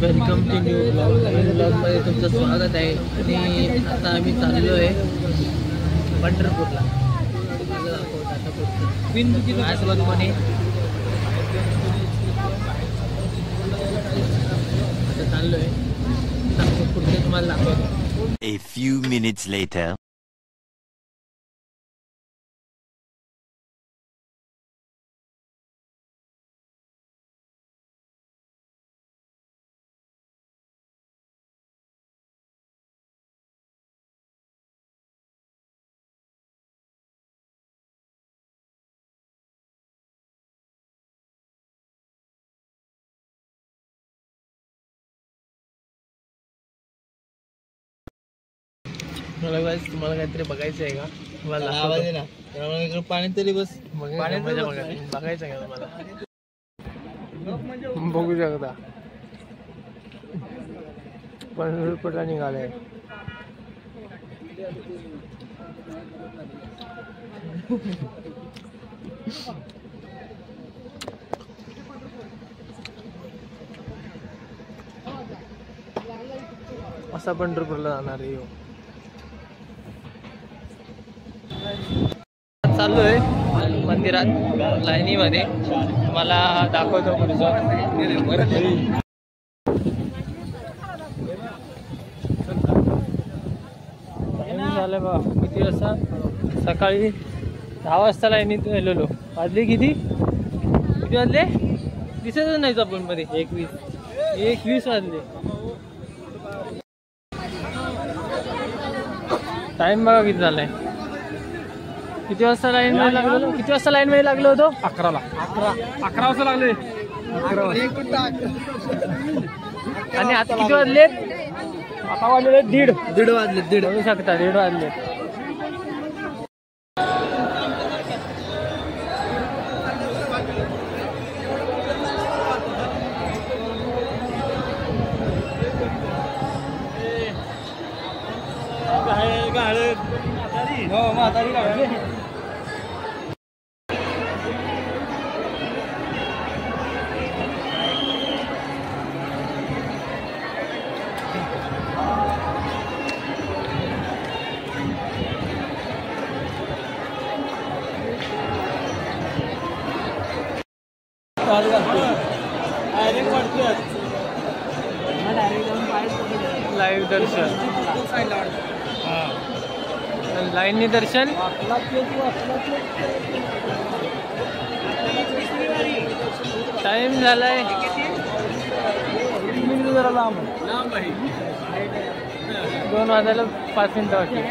Welcome to new ब्लॉगमध्ये तुमचं स्वागत आहे. आणि आता आम्ही चाललो आहे पंढरपूरला. माझ्यासोबत कोणी आता चाललो आहे, पुढचे तुम्हाला दाखवतो. A few minutes later. मला गाइस तुम्हाला काहीतरी बघायचं आहे का? तुम्हाला आवाज आहे ना, त्यामुळे इकडे पाणी तरी बस पाणी बघायचं आहे का तुम्हाला? बघू शकता पंढरपूरला निघाले. असा पंढरपूरला जाणार आहे. चालू आहे मंदिरात लाईनीमध्ये, मला दाखवतो पुढचं. झालं बा किती वाजता? सकाळी 10 वाजता लाईनीत गेलेलो. वाजले किती वाजले दिसतच नाही आपण मध्ये. 21 वाजले. टाइम बघा किती झालाय. किती वाजता लाईन मध्ये लागलो? किती वाजता लाईन मध्ये लागलो होतो? 11 वाजता लागले. आणि आता किती वाजले? आता वाजले 1:30 वाजले. बघू शकता 1:30 वाजले. म्हातारी काढली. लाईव्ह दर्शन, लाईननी दर्शन. टाइम झालाय 2 वाजायला 5 मिनिटं वाटते.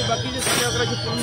बाकीचे सगळे 11चे पूर्ण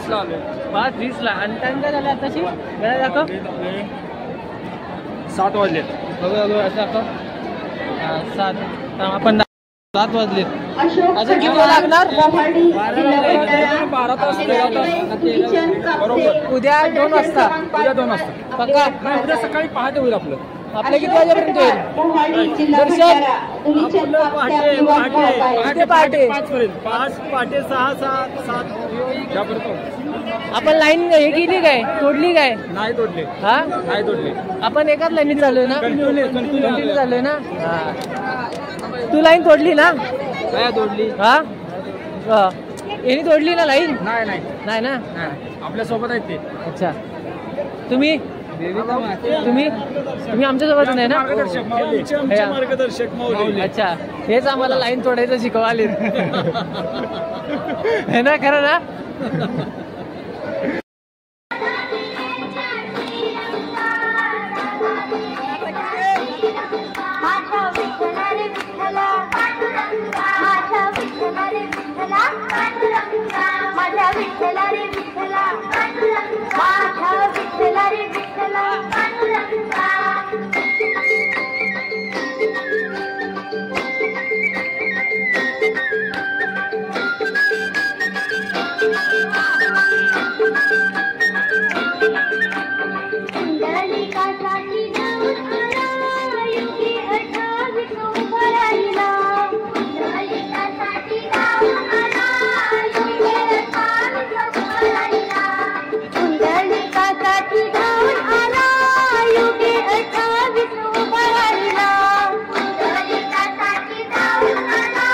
5:20 आलो. 5:20 आणि टाइम काय झाला आताशी वेळा दाखव 7 वाजले. बघू असं दाखव 7 तर आपण 7 वाजले अजून किती वेळ लागणार 12 तास 13 तास बरोबर. उद्या 2 वाजता उद्या 2 वाजता पक्का नाही, उद्या सकाळी पहाटे होईल आपलं. आपल्या किती वाजेपर्यंत होईल दर्शन आपलं पहाटे पहाटे 5 पर्यंत 5 पहाटे 6 7 त्यापर्यंत आपण लाईन हे केली काय तोडली काय नाही तोडले. हा नाही तोडले. आपण एकाच लाईनीत चाललोय ना कंटिन्यू कंटिन्यू चाललोय ना तू लाईन तोडली ना काय तोडली हा यांनी तोडली ना लाईन नाही नाही नाही ना आपल्या सोबत आहेत ते. अच्छा तुम्ही तुम्ही आमच्या सोबत नाही ना मार्गदर्शक माऊली. हे- मार्गदर्शक माऊली. अच्छा हेच आम्हाला लाईन तोडायचं शिकवाले हे ना खरं ना माझ्या विठ्ठला रे विठ्ठला माझ्या विठ्ठला रे विठ्ठला पुंडलिकासाठी जाऊन आला युगे 28 उभा राहिला पुंडलिकासाठी जाऊन आला युगे 28 उभा राहिला पुंडलिकासाठी जाऊन आला युगे 28 उभा राहिला पुंडलिकासाठी जाऊन आला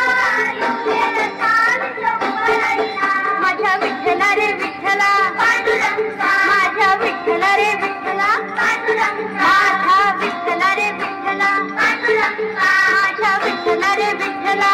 युगे 28 उभा राहिला माझ्या विठ्ठला रे विठ्ठला माझ्या विठ्ठला रे विठ्ठला माझ्या विठ्ठला रे विठ्ठला माझ्या विठ्ठला रे विठ्ठला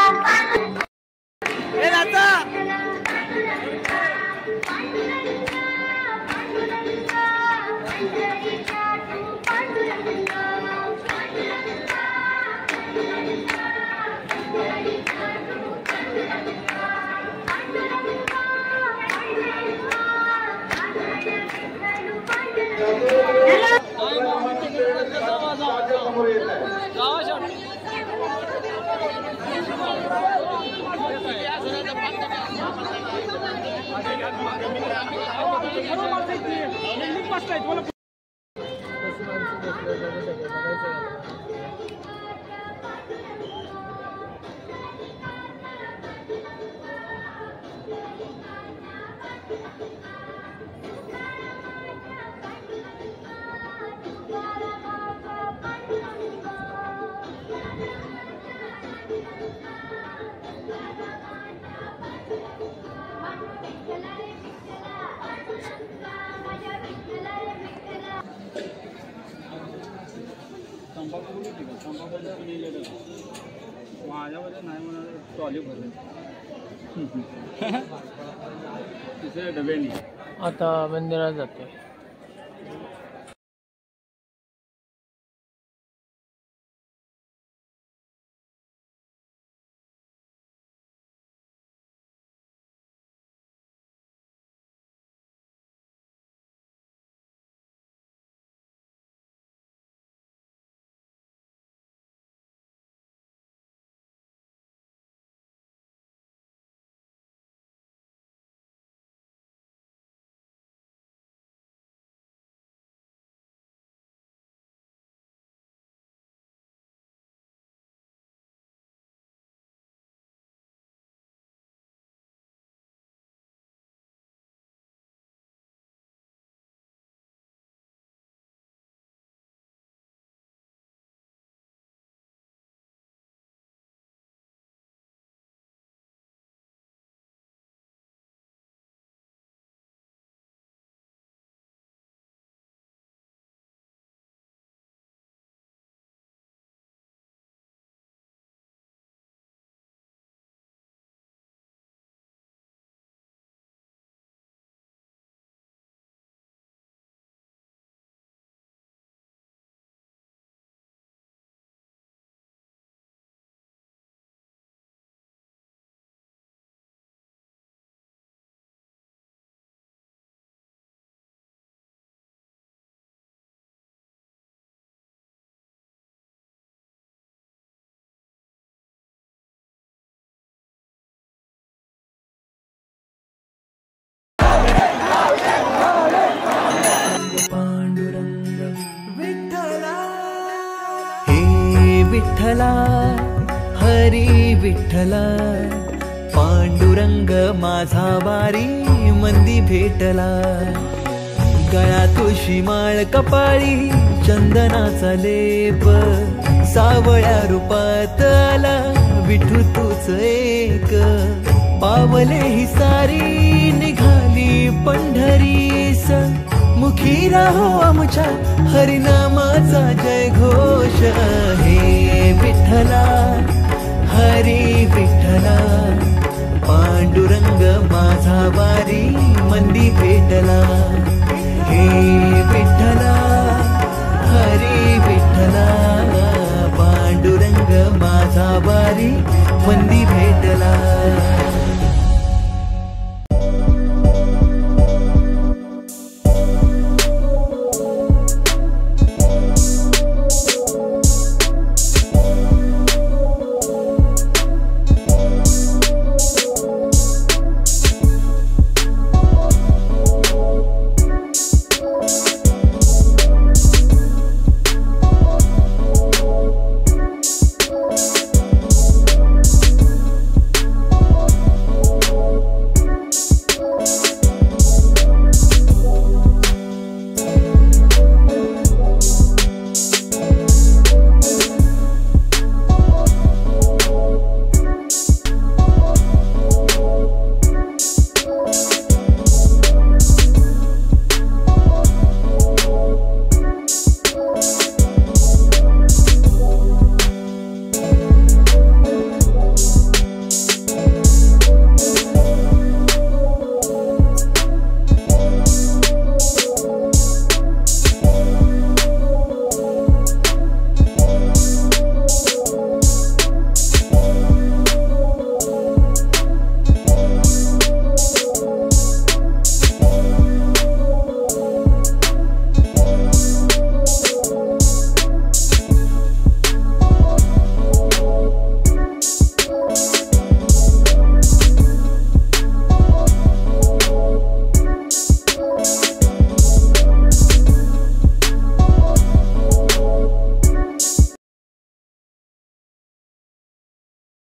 माझ्यामध्ये नाही म्हणाले ट्रॉली भरले तिथे डब्यानी आता मंदिरात जाते विठ्ठला हरी विठ्ठला पांडुरंग माझा वारी मंदी भेटला गळा तुळशी माळ कपाळी चंदनाचा लेप सावळ्या रूपात आला विठू तूच एक पावले ही सारी निघाली पंढरीस मुखी राहो आमच्या हरिनामाचा जय घोष हे विठ्ठला हरी विठ्ठला पांडुरंग माझा वारी मंदी भेटला हे विठ्ठला हरी विठ्ठला पांडुरंग माझा वारी मंदी भेटला